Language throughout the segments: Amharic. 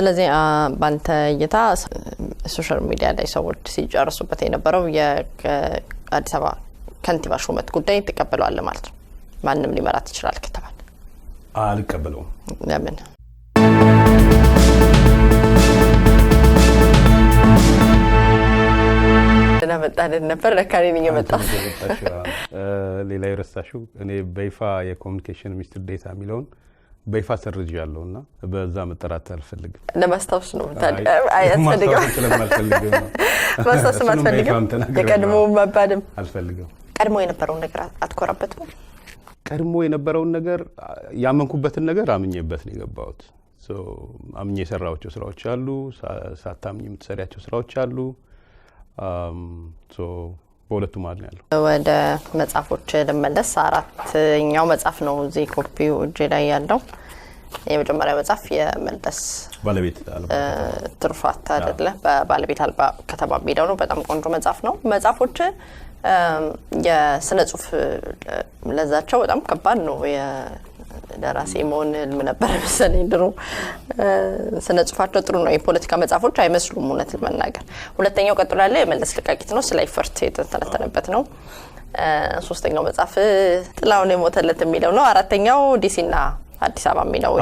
ስለዚህ ባንተ እይታ ሶሻል ሚዲያ ላይ ሰዎች ሲጨርሱበት የነበረው የአዲስ አበባ ከንቲባ ሹመት ጉዳይ ተቀበሏል ማለት ነው። ማንንም ሊመራት ይችላል ከተባለ አልቀበለውም። ለምን? እና መጣደን ነበር ለካሪን እየመጣው ሌላ ይረሳሽው እኔ በይፋ የኮሙኒኬሽን ሚኒስትር ዴታ ሚለውን በይፋ ሰርጃለሁና በዛ መጠራት አልፈልግም። ለማስታወስ ነው ታዲያ አያስፈልግም። ማስታወስ አልፈልግም። የቀድሞ መባደም አልፈልግም። ቀድሞ የነበረውን ነገር አትኮራበትም? ቀድሞ የነበረውን ነገር ያመንኩበትን ነገር አምኜበት ነው የገባሁት። አምኜ የሰራኋቸው ስራዎች አሉ፣ ሳታምኝ የምትሰሪያቸው ስራዎች አሉ። በሁለቱ ማለት ነው። ወደ መጽሐፎች ለመለስ አራተኛው መጽሐፍ ነው እዚህ ኮፒው እጄ ላይ ያለው። የመጀመሪያው መጽሐፍ የመለስ ባለቤት አልባ ትሩፋት አይደለ? በባለቤት አልባ ከተማ ቢለው ነው። በጣም ቆንጆ መጽሐፍ ነው። መጽሐፎች የስነ ጽሁፍ ለዛቸው በጣም ከባድ ነው። የደራሲ መሆን ምን ነበር መሰለኝ ድሮ። ስነ ጽሁፋቸው ጥሩ ነው። የፖለቲካ መጽሐፎች አይመስሉም እውነት ለመናገር። ሁለተኛው ቀጥሎ ያለ የመለስ ልቃቂት ነው። ስለ ኢፈርት የተተነተነበት ነው። ሶስተኛው መጽሐፍ ጥላውን የሞተለት የሚለው ነው። አራተኛው ዲሲና አዲስ አበባ የሚለው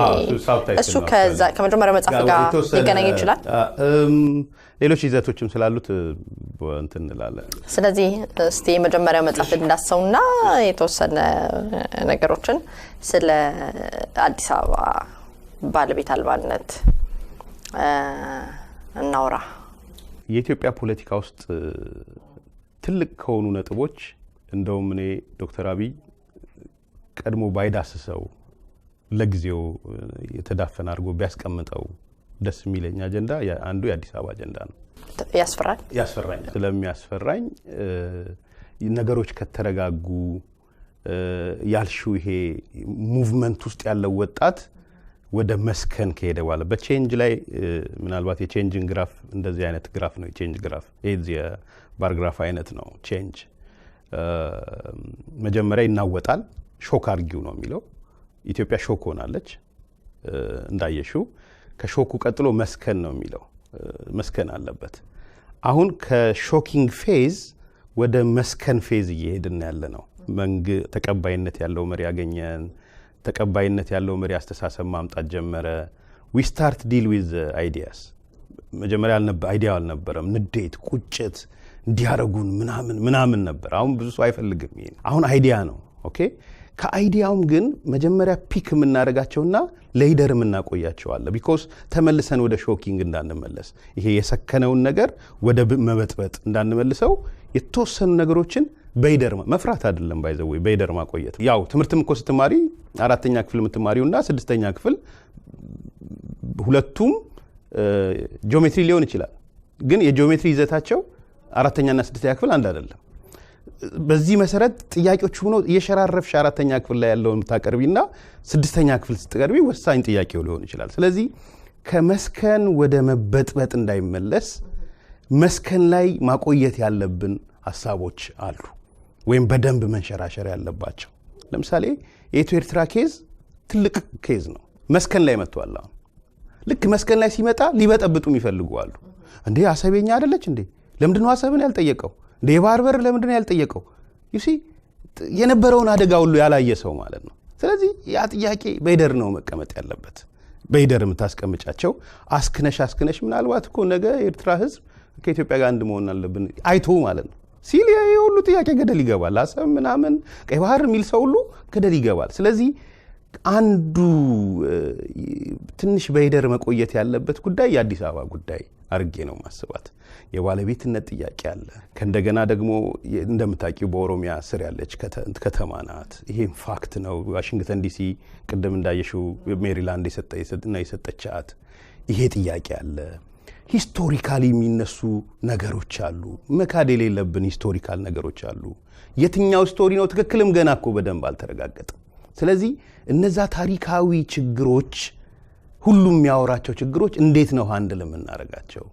እሱ ከዛ ከመጀመሪያው መጽሐፍ ጋር ሊገናኝ ይችላል። ሌሎች ይዘቶችም ስላሉት እንትን እንላለን። ስለዚህ እስቲ የመጀመሪያው መጽሐፍ እንዳሰውና የተወሰነ ነገሮችን ስለ አዲስ አበባ ባለቤት አልባነት እናውራ። የኢትዮጵያ ፖለቲካ ውስጥ ትልቅ ከሆኑ ነጥቦች እንደውም እኔ ዶክተር አብይ ቀድሞ ባይዳስሰው ለጊዜው የተዳፈነ አድርጎ ቢያስቀምጠው ደስ የሚለኝ አጀንዳ አንዱ የአዲስ አበባ አጀንዳ ነው። ያስፈራኛል። ስለሚያስፈራኝ ነገሮች ከተረጋጉ ያልሽው ይሄ ሙቭመንት ውስጥ ያለው ወጣት ወደ መስከን ከሄደ በኋላ በቼንጅ ላይ ምናልባት የቼንጅን ግራፍ እንደዚህ አይነት ግራፍ ነው። የቼንጅ ግራፍ የዚህ የባር ግራፍ አይነት ነው። ቼንጅ መጀመሪያ ይናወጣል። ሾክ አርጊው ነው የሚለው። ኢትዮጵያ ሾክ ሆናለች እንዳየሽው። ከሾኩ ቀጥሎ መስከን ነው የሚለው። መስከን አለበት። አሁን ከሾኪንግ ፌዝ ወደ መስከን ፌዝ እየሄድን ያለ ነው። ተቀባይነት ያለው መሪ ያገኘን፣ ተቀባይነት ያለው መሪ አስተሳሰብ ማምጣት ጀመረ። we start deal with ideas። መጀመሪያ አይዲያ አልነበረም። ንዴት፣ ቁጭት እንዲያረጉን ምናምን ነበር። አሁን ብዙ ሰው አይፈልግም ይሄን። አሁን አይዲያ ነው። ኦኬ። ከአይዲያውም ግን መጀመሪያ ፒክ የምናደርጋቸውና ሌደር የምናቆያቸው አለ። ቢኮዝ ተመልሰን ወደ ሾኪንግ እንዳንመለስ፣ ይሄ የሰከነውን ነገር ወደ መበጥበጥ እንዳንመልሰው የተወሰኑ ነገሮችን በይደር መፍራት አይደለም ባይዘው በይደር ማቆየት። ያው ትምህርትም እኮ ስትማሪ 4ኛ ክፍል የምትማሪውና 6ኛ ክፍል ሁለቱም ጂኦሜትሪ ሊሆን ይችላል። ግን የጂኦሜትሪ ይዘታቸው 4ኛና 6ኛ ክፍል አንድ አይደለም። በዚህ መሰረት ጥያቄዎች ሆኖ የሸራረፍሽ 4ኛ ክፍል ላይ ያለውን ታቀርቢና 6ኛ ክፍል ስትቀርቢ ወሳኝ ጥያቄው ሊሆን ይችላል። ስለዚህ ከመስከን ወደ መበጥበጥ እንዳይመለስ መስከን ላይ ማቆየት ያለብን ሐሳቦች አሉ፣ ወይም በደንብ መንሸራሸር ያለባቸው። ለምሳሌ የኢትዮ ኤርትራ ኬዝ ትልቅ ኬዝ ነው። መስከን ላይ መጥቷል። አሁን ልክ መስከን ላይ ሲመጣ ሊበጠብጡም ይፈልጋሉ። እንዴ አሰበኛ አይደለች እንዴ? ለምንድነው አሰብን ያልጠየቀው? እንደ የባህር በር ለምንድነው ያልጠየቀው? ዩሲ የነበረውን አደጋ ሁሉ ያላየ ሰው ማለት ነው። ስለዚህ ያ ጥያቄ በይደር ነው መቀመጥ ያለበት። በይደር የምታስቀምጫቸው አስክነሽ ምናልባት እኮ ነገ የኤርትራ ህዝብ ከኢትዮጵያ ጋር አንድ መሆን አለብን አይቶ ማለት ነው ሲል የሁሉ ጥያቄ ገደል ይገባል። አሰብ ምናምን ቀይ ባህር የሚል ሰው ሁሉ ገደል ይገባል። ስለዚህ አንዱ ትንሽ በይደር መቆየት ያለበት ጉዳይ የአዲስ አበባ ጉዳይ አርጌ ነው ማስባት። የባለቤትነት ጥያቄ አለ። ከእንደገና ደግሞ እንደምታውቂው በኦሮሚያ ስር ያለች ከተማ ናት። ይሄም ፋክት ነው። ዋሽንግተን ዲሲ ቅድም እንዳየሽው ሜሪላንድ የሰጠቻት ይሄ ጥያቄ አለ። ሂስቶሪካሊ የሚነሱ ነገሮች አሉ። መካድ የሌለብን ሂስቶሪካል ነገሮች አሉ። የትኛው ስቶሪ ነው ትክክልም ገና እኮ በደንብ አልተረጋገጠም። ስለዚህ እነዛ ታሪካዊ ችግሮች ሁሉም የሚያወራቸው ችግሮች እንዴት ነው ሃንድል የምናደርጋቸው?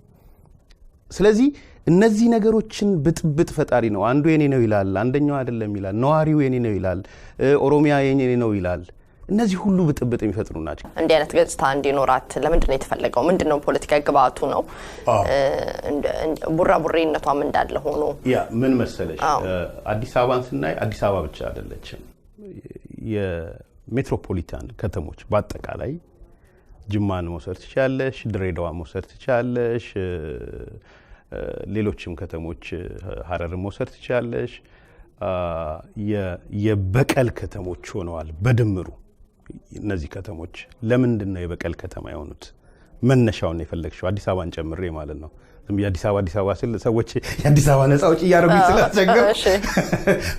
ስለዚህ እነዚህ ነገሮችን ብጥብጥ ፈጣሪ ነው። አንዱ የኔ ነው ይላል፣ አንደኛው አይደለም ይላል። ነዋሪው የኔ ነው ይላል፣ ኦሮሚያ የኔ ነው ይላል። እነዚህ ሁሉ ብጥብጥ የሚፈጥሩ ናቸው። እንዲህ አይነት ገጽታ እንዲኖራት ለምንድን ነው የተፈለገው? ምንድነው ፖለቲካዊ ግብአቱ ነው? ቡራቡሬነቷም እንዳለ ሆኖ ያ ምን መሰለሽ አዲስ አበባን ስናይ አዲስ አበባ ብቻ አይደለችም። የሜትሮፖሊታን ከተሞች በአጠቃላይ ጅማን መውሰድ ትችላለሽ፣ ድሬዳዋ መውሰድ ትችላለሽ፣ ሌሎችም ከተሞች ሀረርን መውሰድ ትችላለሽ። የበቀል ከተሞች ሆነዋል በድምሩ። እነዚህ ከተሞች ለምንድን ነው የበቀል ከተማ የሆኑት? መነሻውን የፈለግሽው አዲስ አበባን ጨምሬ ማለት ነው። የአዲስ አበባ ስል ሰዎች የአዲስ አበባ ነፃ አውጪ እያደረጉኝ ስላስቸገሩ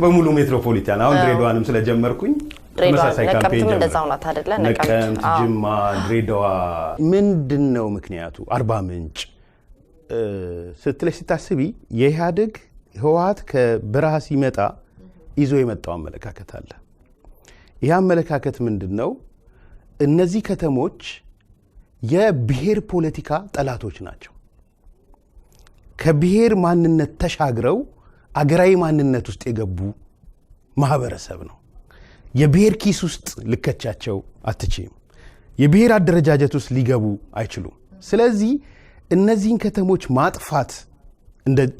በሙሉ ሜትሮፖሊታን አሁን ድሬዳዋንም ስለጀመርኩኝ ተመሳሳይ ካምፔን ጀመረ። ነቀምት፣ ጅማ፣ ድሬዳዋ ምንድን ነው ምክንያቱ? አርባ ምንጭ ስትለሽ ስታስቢ የኢህአዴግ ህወሓት ከበረሃ ሲመጣ ይዞ የመጣው አመለካከት አለ። ይህ አመለካከት ምንድን ነው? እነዚህ ከተሞች የብሔር ፖለቲካ ጠላቶች ናቸው። ከብሔር ማንነት ተሻግረው አገራዊ ማንነት ውስጥ የገቡ ማህበረሰብ ነው። የብሔር ኪስ ውስጥ ልከቻቸው አትችይም። የብሔር አደረጃጀት ውስጥ ሊገቡ አይችሉም። ስለዚህ እነዚህን ከተሞች ማጥፋት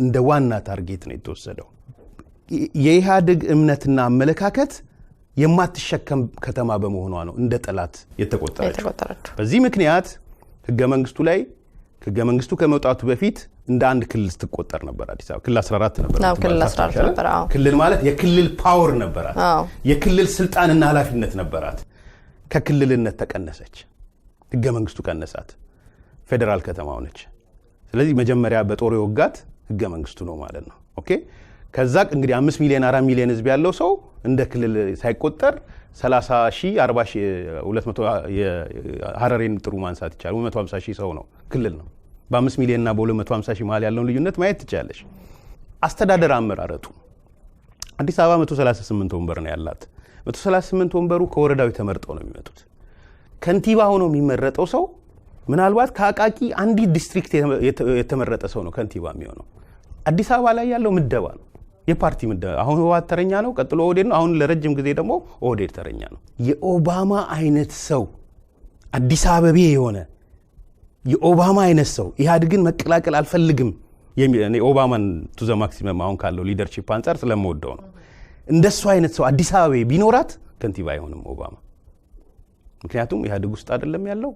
እንደ ዋና ታርጌት ነው የተወሰደው። የኢህአዴግ እምነትና አመለካከት የማትሸከም ከተማ በመሆኗ ነው እንደ ጠላት የተቆጠረችው። በዚህ ምክንያት ህገ መንግስቱ ከመውጣቱ በፊት እንደ አንድ ክልል ስትቆጠር ነበር አዲስ አበባ። ክልል 14 ነበር። ክልል ማለት የክልል ፓወር ነበራት። የክልል ስልጣንና ኃላፊነት ነበራት። ከክልልነት ተቀነሰች። ህገ መንግስቱ ቀነሳት። ፌደራል ከተማ ሆነች። ስለዚህ መጀመሪያ በጦር የወጋት ህገ መንግስቱ ነው ማለት ነው። ኦኬ። ከዛ እንግዲህ 5 ሚሊዮን 4 ሚሊዮን ህዝብ ያለው ሰው እንደ ክልል ሳይቆጠር 30 ሺህ 40 ሺህ 200 ሀረሬን ጥሩ ማንሳት ይቻላል። 250 ሺህ ሰው ነው ክልል ነው። በ5 ሚሊዮን እና በ250 ሺህ መሀል ያለውን ልዩነት ማየት ትችላለሽ። አስተዳደር አመራረጡ አዲስ አበባ 138 ወንበር ነው ያላት። 138 ወንበሩ ከወረዳው ተመርጠው ነው የሚመጡት። ከንቲባ ሆኖ የሚመረጠው ሰው ምናልባት ከአቃቂ አንዲት ዲስትሪክት የተመረጠ ሰው ነው ከንቲባ የሚሆነው። አዲስ አበባ ላይ ያለው ምደባ ነው፣ የፓርቲ ምደባ። አሁን ህወሓት ተረኛ ነው፣ ቀጥሎ ኦህዴድ ነው፣ አሁን ለረጅም ጊዜ ደግሞ ኦህዴድ ተረኛ ነው። የኦባማ አይነት ሰው አዲስ አበቤ የሆነ የኦባማ አይነት ሰው ኢህአዴግን መቀላቀል አልፈልግም የሚል እኔ ኦባማን ቱ ዘ ማክሲመም አሁን ካለው ሊደርሺፕ አንፃር ስለምወደው ነው። እንደሱ አይነት ሰው አዲስ አበቤ ቢኖራት ከንቲባ አይሆንም ኦባማ። ምክንያቱም ኢህአዴግ ውስጥ አይደለም ያለው።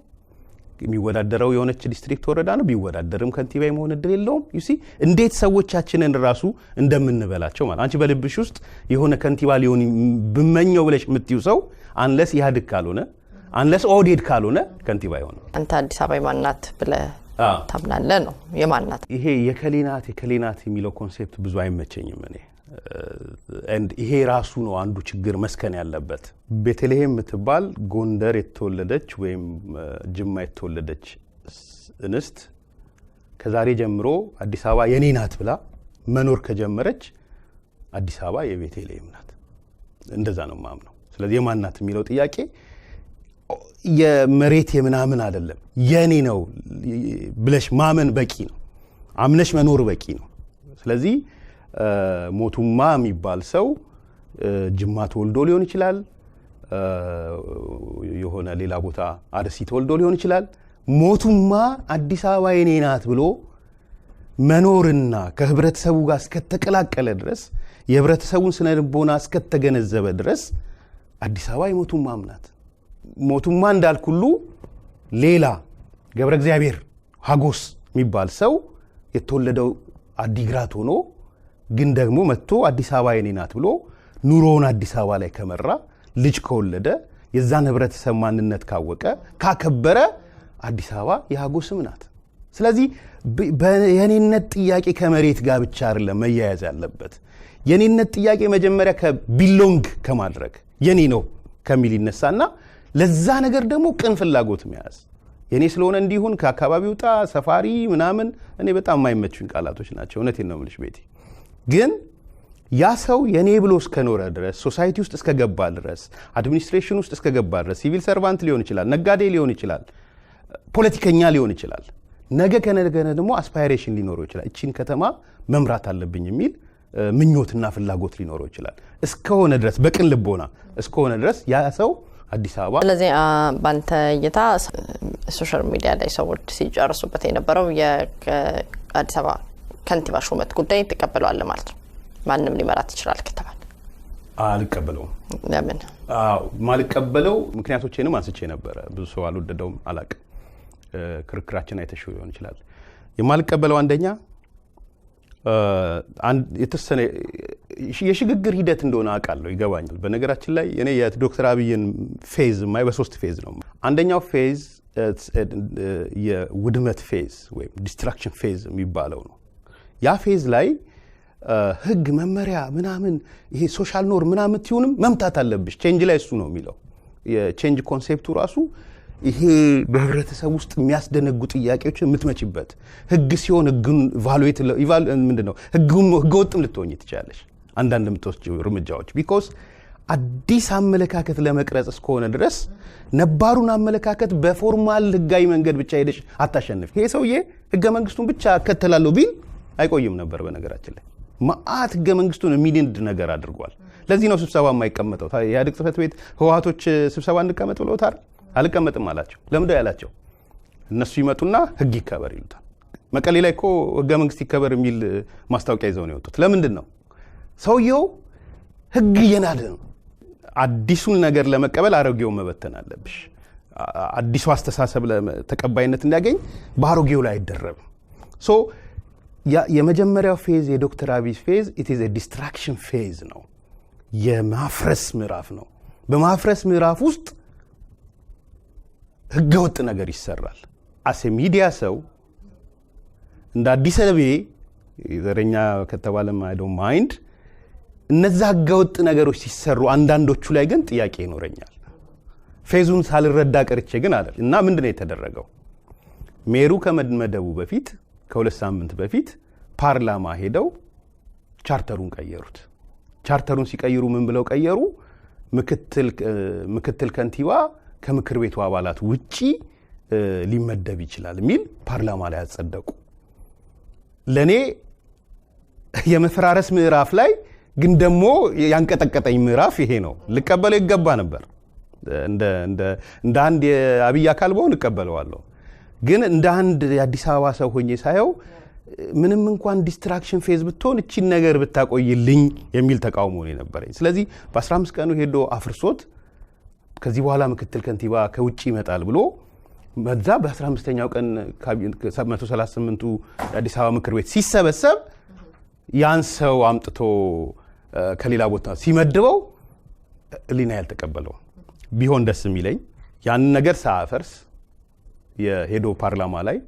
የሚወዳደረው የሆነች ዲስትሪክት ወረዳ ነው። ቢወዳደርም ከንቲባ የመሆን እድል የለውም። ዩሲ እንዴት ሰዎቻችንን ራሱ እንደምንበላቸው ማለት አንቺ በልብሽ ውስጥ የሆነ ከንቲባ ሊሆን ብመኘው ብለሽ የምትይው ሰው አንለስ ኢህአዴግ ካልሆነ አንለስ ኦህዴድ ካልሆነ ከንቲባ አይሆንም። አንተ አዲስ አበባ የማናት ብለህ ታምናለህ ነው? የማናት ይሄ የከሌናት የሚለው ኮንሴፕት ብዙ አይመቸኝም እኔ። ይሄ ራሱ ነው አንዱ ችግር መስከን ያለበት። ቤተልሔም የምትባል ጎንደር የተወለደች ወይም ጅማ የተወለደች እንስት ከዛሬ ጀምሮ አዲስ አበባ የኔ ናት ብላ መኖር ከጀመረች አዲስ አበባ የቤተልሔም ናት። እንደዛ ነው ማምነው። ስለዚህ የማናት የሚለው ጥያቄ የመሬት የምናምን አይደለም፣ የኔ ነው ብለሽ ማመን በቂ ነው። አምነሽ መኖር በቂ ነው። ስለዚህ ሞቱማ የሚባል ሰው ጅማ ተወልዶ ሊሆን ይችላል፣ የሆነ ሌላ ቦታ አርሲ ተወልዶ ሊሆን ይችላል። ሞቱማ አዲስ አበባ የኔ ናት ብሎ መኖርና ከህብረተሰቡ ጋር እስከተቀላቀለ ድረስ የህብረተሰቡን ስነ ልቦና እስከተገነዘበ ድረስ አዲስ አበባ የሞቱማም ናት። ሞቱማ እንዳልኩሉ ሌላ ገብረ እግዚአብሔር ሀጎስ የሚባል ሰው የተወለደው አዲግራት ሆኖ ግን ደግሞ መጥቶ አዲስ አበባ የኔ ናት ብሎ ኑሮውን አዲስ አበባ ላይ ከመራ ልጅ ከወለደ የዛን ህብረተሰብ ማንነት ካወቀ ካከበረ አዲስ አበባ የሀጎስም ናት። ስለዚህ የኔነት ጥያቄ ከመሬት ጋር ብቻ አይደለም መያያዝ ያለበት። የኔነት ጥያቄ መጀመሪያ ከቢሎንግ ከማድረግ የኔ ነው ከሚል ይነሳና ለዛ ነገር ደግሞ ቅን ፍላጎት መያዝ። የኔ ስለሆነ እንዲሁን ከአካባቢው ጣ ሰፋሪ ምናምን እኔ በጣም የማይመቹኝ ቃላቶች ናቸው። እውነቴን ነው የምልሽ ቤቲ። ግን ያ ሰው የኔ ብሎ እስከኖረ ድረስ ሶሳይቲ ውስጥ እስከገባ ድረስ አድሚኒስትሬሽን ውስጥ እስከገባ ድረስ ሲቪል ሰርቫንት ሊሆን ይችላል፣ ነጋዴ ሊሆን ይችላል፣ ፖለቲከኛ ሊሆን ይችላል። ነገ ከነገ ደግሞ አስፓይሬሽን ሊኖረው ይችላል። እቺን ከተማ መምራት አለብኝ የሚል ምኞትና ፍላጎት ሊኖረው ይችላል። እስከሆነ ድረስ በቅን ልቦና እስከሆነ ድረስ ያ ሰው አዲስ አበባ። ስለዚህ ባንተ እይታ ሶሻል ሚዲያ ላይ ሰዎች ሲጨርሱበት የነበረው የአዲስ አበባ ከንቲባ ሹመት ጉዳይ ተቀበሏል ማለት ነው። ማንንም ሊመራት ይችላል ከተባለ አልቀበለውም። ለምን? ማልቀበለው ምክንያቶቼንም አንስቼ ነበር። ብዙ ሰው አልወደደውም አላቅም። ክርክራችን አይተሽው ሊሆን ይችላል። የማልቀበለው አንደኛ የተሰነ የሽግግር ሂደት እንደሆነ አውቃለሁ፣ ይገባኛል። በነገራችን ላይ እኔ የዶክተር አብይን ፌዝ ማይ በሶስት ፌዝ ነው። አንደኛው ፌዝ የውድመት ፌዝ ወይም ዲስትራክሽን ፌዝ የሚባለው ነው። ያ ፌዝ ላይ ህግ መመሪያ ምናምን ይሄ ሶሻል ኖር ምናምን ትዩንም መምታት አለብሽ። ቼንጅ ላይ እሱ ነው የሚለው። የቼንጅ ኮንሴፕቱ ራሱ ይሄ በህብረተሰብ ውስጥ የሚያስደነጉ ጥያቄዎችን የምትመችበት ህግ ሲሆን ህግን ቫሉዌት ምንድነው ህገወጥም ልትሆኝ ትችላለሽ አንዳንድ የምትወስጂው እርምጃዎች። ቢኮዝ አዲስ አመለካከት ለመቅረጽ እስከሆነ ድረስ ነባሩን አመለካከት በፎርማል ህጋዊ መንገድ ብቻ ሄደሽ አታሸንፍ። ይሄ ሰውዬ ህገ መንግስቱን ብቻ እከተላለሁ ቢል አይቆይም ነበር። በነገራችን ላይ ማአት ህገ መንግስቱን የሚንድ ነገር አድርጓል። ለዚህ ነው ስብሰባ የማይቀመጠው። የኢህአዴግ ጽህፈት ቤት ህወሓቶች ስብሰባ እንቀመጥ ብለውታል። አልቀመጥም አላቸው። ለምንድነው ያላቸው? እነሱ ይመጡና ህግ ይከበር ይሉታል። መቀሌ ላይ እኮ ህገ መንግስት ይከበር የሚል ማስታወቂያ ይዘው ነው የወጡት። ለምንድን ነው? ሰውየው ህግ እየናደ ነው። አዲሱን ነገር ለመቀበል አሮጌውን መበተን አለብሽ። አዲሱ አስተሳሰብ ተቀባይነት እንዲያገኝ በአሮጌው ላይ አይደረብም። ሶ የመጀመሪያው ፌዝ የዶክተር አብይ ፌዝ ኢት ኢዝ ኤ ዲስትራክሽን ፌዝ ነው። የማፍረስ ምዕራፍ ነው። በማፍረስ ምዕራፍ ውስጥ ህገወጥ ነገር ይሰራል። አሴ ሚዲያ ሰው እንደ አዲስ አበባ ዘረኛ ከተባለም አይ ዶንት ማይንድ እነዛ ህገወጥ ነገሮች ሲሰሩ አንዳንዶቹ ላይ ግን ጥያቄ ይኖረኛል። ፌዙን ሳልረዳ ቀርቼ ግን አይደል። እና ምንድነው የተደረገው? ሜሩ ከመደቡ በፊት ከሁለት ሳምንት በፊት ፓርላማ ሄደው ቻርተሩን ቀየሩት። ቻርተሩን ሲቀይሩ ምን ብለው ቀየሩ? ምክትል ከንቲባ ከምክር ቤቱ አባላት ውጪ ሊመደብ ይችላል የሚል ፓርላማ ላይ አጸደቁ። ለኔ የመፈራረስ ምዕራፍ ላይ ግን ደግሞ ያንቀጠቀጠኝ ምዕራፍ ይሄ ነው። ልቀበለው ይገባ ነበር። እንደ አንድ የአብይ አካል በሆን እቀበለዋለሁ። ግን እንደ አንድ የአዲስ አበባ ሰው ሆኜ ሳየው ምንም እንኳን ዲስትራክሽን ፌዝ ብትሆን እቺን ነገር ብታቆይልኝ የሚል ተቃውሞ ነው የነበረኝ። ስለዚህ በ15 ቀኑ ሄዶ አፍርሶት ከዚህ በኋላ ምክትል ከንቲባ ከውጪ ይመጣል ብሎ በዛ በ15ኛው ቀን 138ቱ የአዲስ አበባ ምክር ቤት ሲሰበሰብ ያን ሰው አምጥቶ ከሌላ ቦታ ሲመድበው ሊና ያልተቀበለው ቢሆን ደስ የሚለኝ ያን ነገር ሳፈርስ የሄዶ ፓርላማ ላይ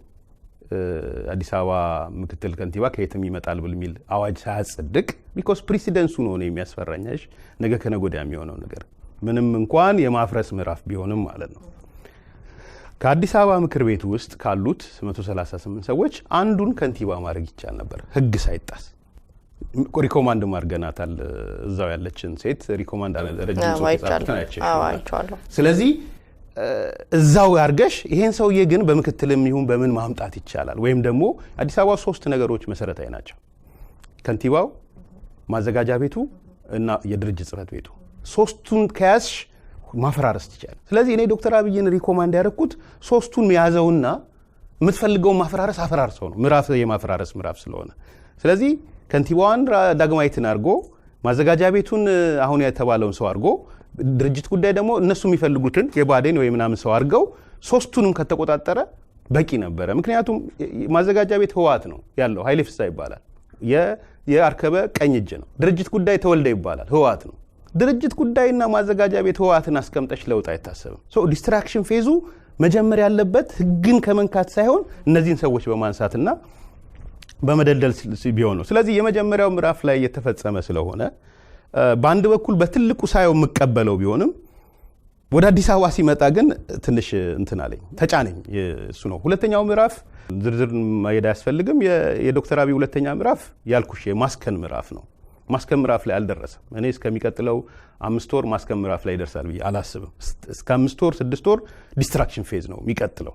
አዲስ አበባ ምክትል ከንቲባ ከየትም ይመጣል በሚል አዋጅ ሳያጸድቅ ቢኮዝ ፕሬሲደንሱ ነው የሚያስፈራኛሽ ነገ ከነገ ወዲያ የሚሆነው ነገር ምንም እንኳን የማፍረስ ምዕራፍ ቢሆንም ማለት ነው። ከአዲስ አበባ ምክር ቤት ውስጥ ካሉት 138 ሰዎች አንዱን ከንቲባ ማድረግ ይቻል ነበር ህግ ሳይጣስ። ሪኮማንድ ማርገናታል። እዛው ያለችን ሴት ሪኮማንድ አይቻለሁ። ስለዚህ እዛው ያርገሽ ይሄን ሰውዬ ግን በምክትልም ይሁን በምን ማምጣት ይቻላል። ወይም ደግሞ አዲስ አበባ ሶስት ነገሮች መሰረታዊ ናቸው። ከንቲባው፣ ማዘጋጃ ቤቱ እና የድርጅት ጽህፈት ቤቱ። ሶስቱን ከያዝሽ ማፈራረስ ትችላል። ስለዚህ እኔ ዶክተር አብይን ሪኮማንድ ያደረኩት ሶስቱን ያዘውና የምትፈልገው ማፈራረስ አፈራርሰው ነው። ምዕራፍ የማፈራረስ ምዕራፍ ስለሆነ ስለዚህ ከንቲባዋን ዳግማዊትን አድርጎ ማዘጋጃ ቤቱን አሁን የተባለውን ሰው አድርጎ ድርጅት ጉዳይ ደግሞ እነሱ የሚፈልጉትን የባዴን ወይ ምናምን ሰው አድርገው ሶስቱንም ከተቆጣጠረ በቂ ነበረ። ምክንያቱም ማዘጋጃ ቤት ህወሓት ነው ያለው፣ ኃይሌ ፍስሐ ይባላል። የአርከበ ቀኝ እጅ ነው። ድርጅት ጉዳይ ተወልደ ይባላል፣ ህወሓት ነው። ድርጅት ጉዳይና ማዘጋጃ ቤት ህወሓትን አስቀምጠሽ ለውጥ አይታሰብም። ዲስትራክሽን ፌዙ መጀመር ያለበት ህግን ከመንካት ሳይሆን እነዚህን ሰዎች በማንሳትና በመደልደል ቢሆን ነው። ስለዚህ የመጀመሪያው ምዕራፍ ላይ የተፈጸመ ስለሆነ በአንድ በኩል በትልቁ ሳየው የምቀበለው ቢሆንም ወደ አዲስ አበባ ሲመጣ ግን ትንሽ እንትን አለኝ፣ ተጫነኝ። እሱ ነው ሁለተኛው ምዕራፍ። ዝርዝር ማየት አያስፈልግም። የዶክተር አብይ ሁለተኛ ምዕራፍ ያልኩሽ የማስከን ምዕራፍ ነው። ማስከን ምዕራፍ ላይ አልደረሰም። እኔ እስከሚቀጥለው 5 ወር ማስከን ምዕራፍ ላይ ይደርሳል ብዬ አላስብም። እስከ 5 ወር 6 ወር ዲስትራክሽን ፌዝ ነው የሚቀጥለው።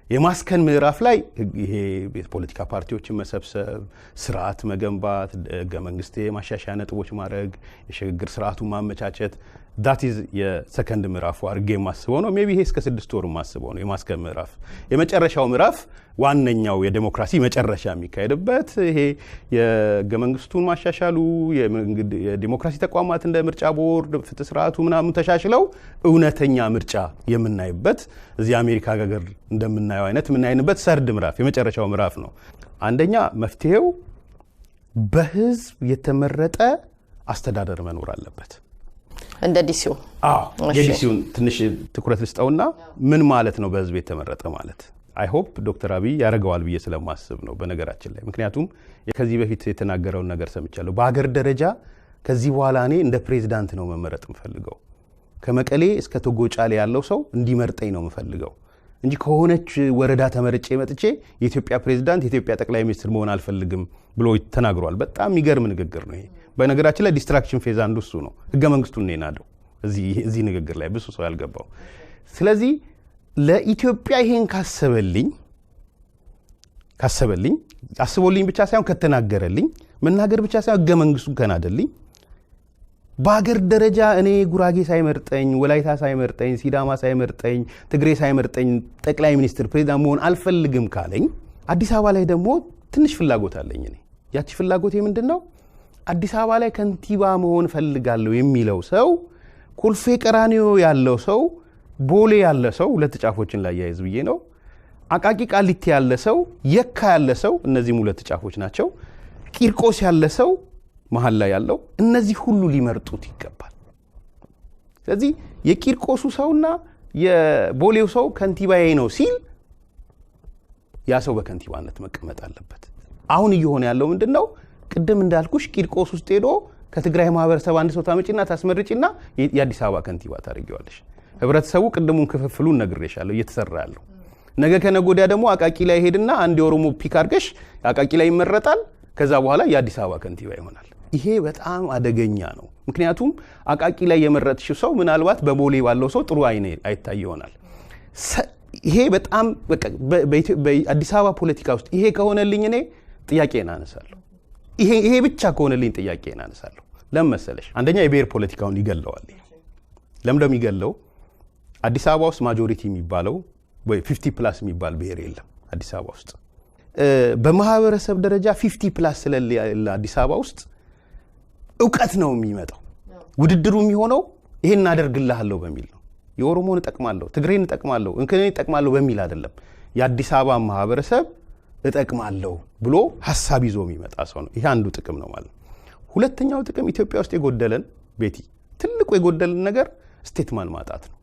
የማስከን ምዕራፍ ላይ ይሄ የፖለቲካ ፓርቲዎችን መሰብሰብ፣ ስርዓት መገንባት፣ ህገ መንግስት ማሻሻያ ነጥቦች ማድረግ፣ የሽግግር ስርዓቱን ማመቻቸት፣ that is የሰከንድ ምዕራፉ አድርጌ የማስበው ነው። ሜቢ ይሄ እስከ 6 ወር የማስበው ነው የማስከም ምዕራፍ። የመጨረሻው ምዕራፍ ዋነኛው የዲሞክራሲ መጨረሻ የሚካሄድበት ይሄ የህገ መንግስቱን ማሻሻሉ የዲሞክራሲ ተቋማት እንደ ምርጫ ቦርድ ፍትህ ስርዓቱ ምናምን ተሻሽለው እውነተኛ ምርጫ የምናይበት እዚህ አሜሪካ ሀገር እንደምናየው አይነት የምናይንበት ሰርድ ምዕራፍ የመጨረሻው ምዕራፍ ነው። አንደኛ መፍትሄው በህዝብ የተመረጠ አስተዳደር መኖር አለበት። እንደ ዲሲው የዲሲውን ትንሽ ትኩረት ልስጠውና ምን ማለት ነው በህዝብ የተመረጠ ማለት? አይ ሆፕ ዶክተር አብይ ያደርገዋል ብዬ ስለማስብ ነው በነገራችን ላይ። ምክንያቱም ከዚህ በፊት የተናገረውን ነገር ሰምቻለሁ። በሀገር ደረጃ ከዚህ በኋላ እኔ እንደ ፕሬዝዳንት ነው መመረጥ የምፈልገው፣ ከመቀሌ እስከ ቶጎጫሌ ያለው ሰው እንዲመርጠኝ ነው የምፈልገው እንጂ ከሆነች ወረዳ ተመርጬ መጥቼ የኢትዮጵያ ፕሬዝዳንት የኢትዮጵያ ጠቅላይ ሚኒስትር መሆን አልፈልግም ብሎ ተናግሯል። በጣም የሚገርም ንግግር ነው ይሄ። በነገራችን ላይ ዲስትራክሽን ፌዝ አንዱ እሱ ነው። ህገ መንግስቱን ነው የናደው እዚህ ንግግር ላይ ብዙ ሰው ያልገባው። ስለዚህ ለኢትዮጵያ ይሄን ካሰበልኝ አስቦልኝ ብቻ ሳይሆን ከተናገረልኝ መናገር ብቻ ሳይሆን ህገ መንግስቱን ከናደልኝ በአገር ደረጃ እኔ ጉራጌ ሳይመርጠኝ ወላይታ ሳይመርጠኝ ሲዳማ ሳይመርጠኝ ትግሬ ሳይመርጠኝ ጠቅላይ ሚኒስትር ፕሬዝዳንት መሆን አልፈልግም ካለኝ አዲስ አበባ ላይ ደግሞ ትንሽ ፍላጎት አለኝ። እኔ ያቺ ፍላጎቴ ምንድነው? አዲስ አበባ ላይ ከንቲባ መሆን ፈልጋለሁ የሚለው ሰው ኮልፌ ቀራኒዮ ያለው ሰው ቦሌ ያለ ሰው ሁለት ጫፎችን ላይ ያይዝ ብዬ ነው። አቃቂ ቃሊቲ ያለ ሰው የካ ያለ ሰው እነዚህም ሁለት ጫፎች ናቸው። ቂርቆስ ያለ ሰው መሃል ላይ ያለው እነዚህ ሁሉ ሊመርጡት ይገባል። ስለዚህ የቂርቆሱ ሰውና የቦሌው ሰው ከንቲባዬ ነው ሲል ያ ሰው በከንቲባነት መቀመጥ አለበት። አሁን እየሆነ ያለው ምንድነው? ቅድም እንዳልኩሽ ቂርቆስ ውስጥ ሄዶ ከትግራይ ማህበረሰብ አንድ ሰው ታመጪና ታስመርጪና የአዲስ አበባ ከንቲባ ታደርጊዋለሽ። ህብረተሰቡ ቅድሙን ክፍፍሉን ነግሬሻለሁ እየተሰራ ያለው። ነገ ከነጎዲያ ደግሞ አቃቂ ላይ ሄድና አንድ የኦሮሞ ፒክ አድርገሽ አቃቂ ላይ ይመረጣል። ከዛ በኋላ የአዲስ አበባ ከንቲባ ይሆናል። ይሄ በጣም አደገኛ ነው። ምክንያቱም አቃቂ ላይ የመረጥሽው ሰው ምናልባት በቦሌ ባለው ሰው ጥሩ አይታይ ይሆናል። ይሄ በጣም በአዲስ አበባ ፖለቲካ ውስጥ ይሄ ከሆነልኝ እኔ ጥያቄን አነሳለሁ። ይሄ ብቻ ከሆነልኝ ጥያቄን አነሳለሁ። ለምን መሰለሽ? አንደኛ የብሔር ፖለቲካውን ይገለዋል። ለምን እንደሚገለው አዲስ አበባ ውስጥ ማጆሪቲ የሚባለው ወይ 50 ፕላስ የሚባል ብሔር የለም አዲስ አበባ ውስጥ። በማህበረሰብ ደረጃ 50 ፕላስ ስለሌለ አዲስ አበባ ውስጥ እውቀት ነው የሚመጣው። ውድድሩ የሚሆነው ይሄን አደርግልሃለሁ በሚል ነው። የኦሮሞን እጠቅማለሁ፣ ትግሬን እጠቅማለሁ፣ እንከኔን እጠቅማለሁ በሚል አይደለም። የአዲስ አበባ ማህበረሰብ እጠቅማለሁ ብሎ ሐሳብ ይዞ የሚመጣ ሰው ነው። ይሄ አንዱ ጥቅም ነው ማለት ነው። ሁለተኛው ጥቅም ኢትዮጵያ ውስጥ የጎደለን ቤቲ ትልቁ የጎደለን ነገር ስቴትማን ማጣት ነው።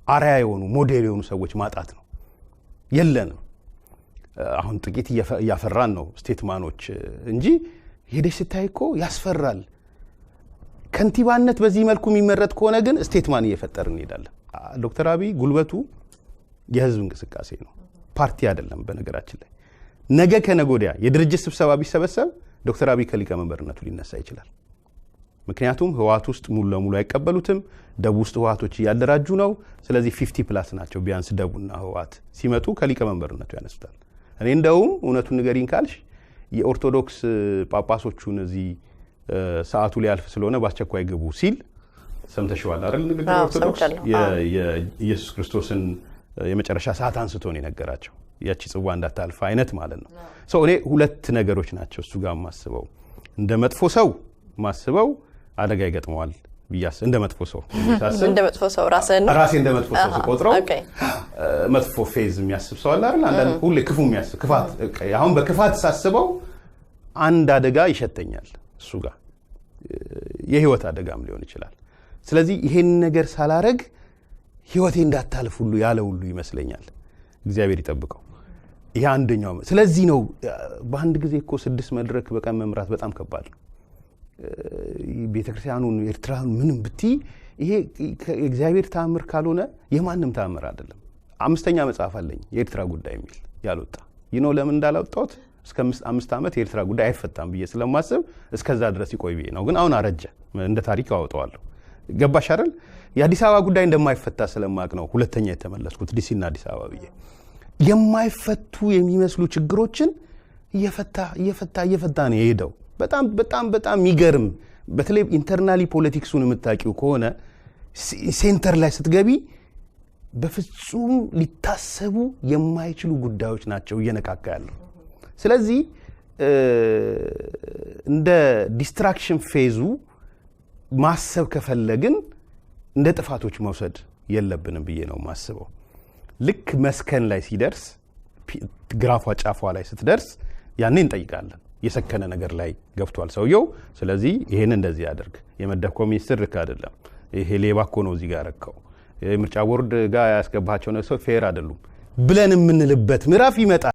አርአያ የሆኑ ሞዴል የሆኑ ሰዎች ማጣት ነው። የለንም። አሁን ጥቂት እያፈራን ነው ስቴትማኖች እንጂ ሄደሽ ስታይ እኮ ያስፈራል። ከንቲባነት በዚህ መልኩ የሚመረጥ ከሆነ ግን ስቴትማን እየፈጠርን እንሄዳለን። ዶክተር አብይ ጉልበቱ የህዝብ እንቅስቃሴ ነው፣ ፓርቲ አይደለም። በነገራችን ላይ ነገ ከነጎዲያ የድርጅት ስብሰባ ቢሰበሰብ ዶክተር አብይ ከሊቀመንበርነቱ ሊነሳ ይችላል። ምክንያቱም ህወሓት ውስጥ ሙሉ ለሙሉ አይቀበሉትም። ደቡብ ውስጥ ህወሓቶች እያደራጁ ነው። ስለዚህ 50 ፕላስ ናቸው ቢያንስ ደቡብና ህወሓት ሲመጡ ከሊቀመንበርነቱ ያነሱታል። እኔ እንደውም እውነቱን ንገሪኝ ካልሽ የኦርቶዶክስ ጳጳሶቹን እዚህ ሰዓቱ ሊያልፍ ስለሆነ በአስቸኳይ ግቡ ሲል ሰምተሽዋል አይደል? ንግግር ኦርቶዶክስ የኢየሱስ ክርስቶስን የመጨረሻ ሰዓት አንስቶ ነው የነገራቸው። ያቺ ጽዋ እንዳታልፍ አይነት ማለት ነው። እኔ ሁለት ነገሮች ናቸው እሱ ጋር ማስበው። እንደ መጥፎ ሰው ማስበው አደጋ ይገጥመዋል ብያስ እንደ መጥፎ ሰው ራሴ እንደ መጥፎ ሰው ስቆጥረው መጥፎ ፌዝ የሚያስብ ሰው አለ አይደል? አንዳንድ ሁሌ ክፉ የሚያስብ ክፋት፣ አሁን በክፋት ሳስበው አንድ አደጋ ይሸተኛል እሱ ጋር የህይወት አደጋም ሊሆን ይችላል። ስለዚህ ይሄን ነገር ሳላረግ ህይወቴ እንዳታልፍ ሁሉ ያለ ሁሉ ይመስለኛል። እግዚአብሔር ይጠብቀው። ይሄ አንደኛው። ስለዚህ ነው በአንድ ጊዜ እኮ 6 መድረክ በቀን መምራት በጣም ከባድ ነው። ቤተክርስቲያኑን ኤርትራን ምንም ብቲ ይሄ እግዚአብሔር ተአምር ካልሆነ የማንም ተአምር አይደለም። 5ኛ መጽሐፍ አለኝ የኤርትራ ጉዳይ የሚል ያልወጣ ለምን እንዳላወጣሁት እስከ 5 ዓመት የኤርትራ ጉዳይ አይፈታም ብዬ ስለማስብ እስከዛ ድረስ ይቆይ ብዬ ነው። ግን አሁን አረጀ፣ እንደ ታሪክ አወጣዋለሁ። ገባሽ አይደል? የአዲስ አበባ ጉዳይ እንደማይፈታ ስለማቅ ነው ሁለተኛ የተመለስኩት ዲሲና አዲስ አበባ ብዬ። የማይፈቱ የሚመስሉ ችግሮችን እየፈታ ነው የሄደው። በጣም የሚገርም። በተለይ ኢንተርናሊ ፖለቲክሱን የምታውቂው ከሆነ ሴንተር ላይ ስትገቢ በፍጹም ሊታሰቡ የማይችሉ ጉዳዮች ናቸው እየነካካ ያለው። ስለዚህ እንደ ዲስትራክሽን ፌዙ ማሰብ ከፈለግን እንደ ጥፋቶች መውሰድ የለብንም ብዬ ነው ማስበው። ልክ መስከን ላይ ሲደርስ ግራፏ ጫፏ ላይ ስትደርስ ያኔ እንጠይቃለን። የሰከነ ነገር ላይ ገብቷል ሰውየው፣ ስለዚህ ይሄን እንደዚህ ያደርግ፣ የመደብከው ሚኒስትር ልክ አይደለም፣ ይሄ ሌባ እኮ ነው እዚህ ጋር ያረከው፣ የምርጫ ቦርድ ጋር ያስገባቸው ነው ሰው ፌር አይደሉም ብለን የምንልበት ምዕራፍ ይመጣል።